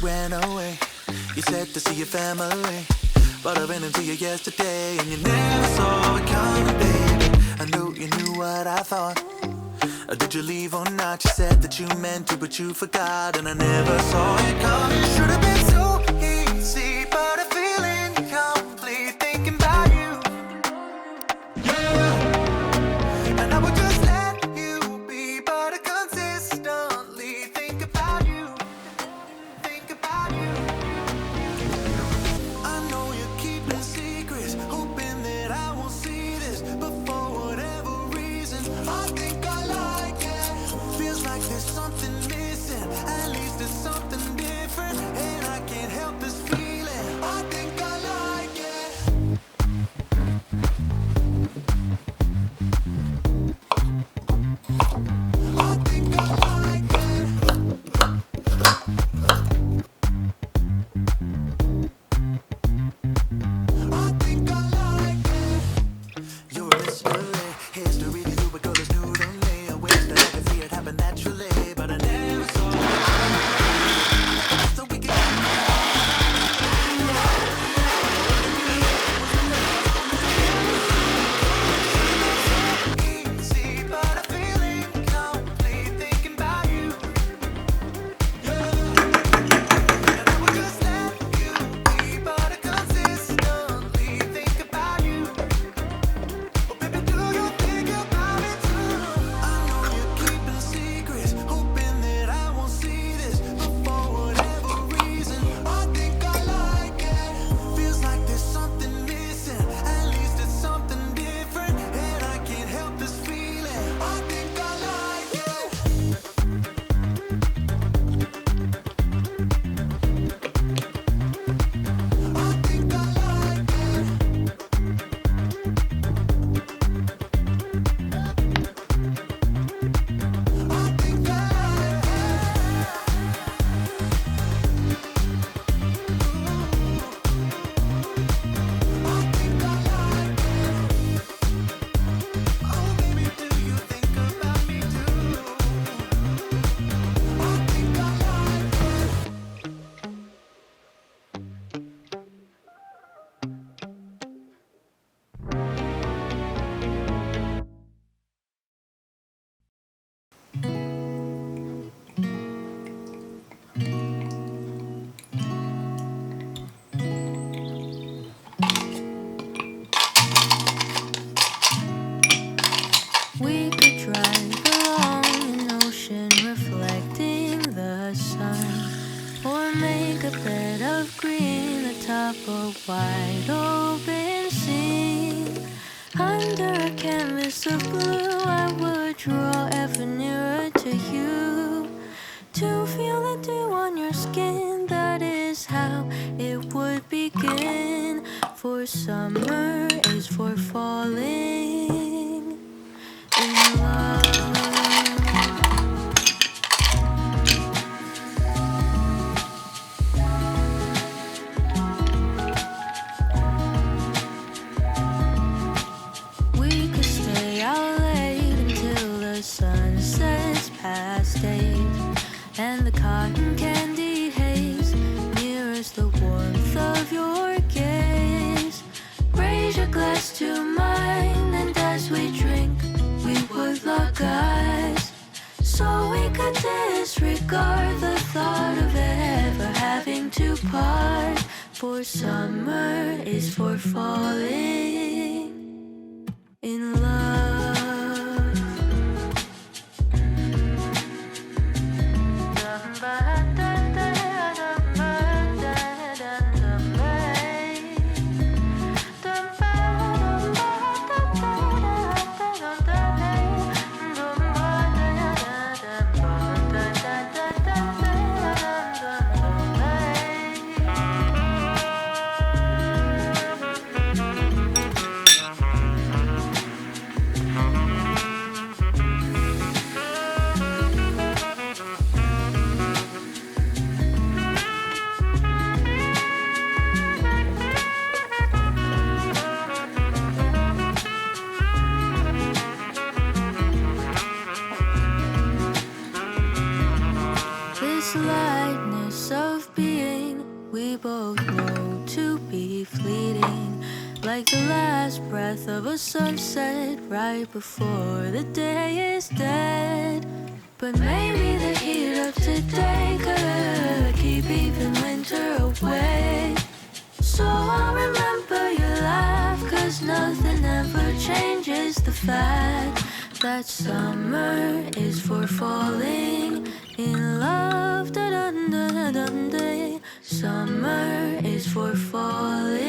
went away. You said to see your family, but I ran into you yesterday, and you never saw it coming, baby. I knew you knew what I thought. Did you leave or not? You said that you meant to, but you forgot, and I never saw it coming. Should have been so easy, but I feel incomplete thinking about you. Yeah, and I would just let you be, but I consistently think about you. Think about you. I know you're keeping secrets, hoping that I won't see this, but for whatever reason, I think I like it. Feels like there's something missing, at least there's something different, and I can't help this feeling. I think I like it. I think I like it. I think I like it. You're a mystery, history to you, but girl, it's new to me. I wish that I could see it happen naturally, but I never saw it. So we can easy, but I feel incomplete thinking about you. Yeah, and I would just let you be, but I consistently think about you. Oh, baby, do you think about it too? I know you're keeping secrets, hoping that I won't see this, but for whatever reason, I think I like it. Feels like there's something missing, at least it's something different, and I can't help this feeling. I think I like it. I think I like it. I think I like it. Oh, baby, do you think about me too? I think I like it. We could drive along an ocean reflecting the sun, or make a bed of green atop a wide open sea. Under a canvas of blue, I would draw ever nearer to you, to feel the dew on your skin. That is how it would begin. For summer is for falling in love. We could stay out late until the sun sets past 8, and the cotton candy haze mirrors the warmth of your gaze. Raise your glass to mine, and as we drink, we would lock eyes, so we could disregard the thought of ever having to part. For summer is for falling in love. like the last breath of a sunset right before the day is dead. But maybe the heat of today could keep even winter away. So I'll remember your laugh, 'cause nothing ever changes the fact that summer is for falling in love. Da-dun-da-dun-day. Summer is for falling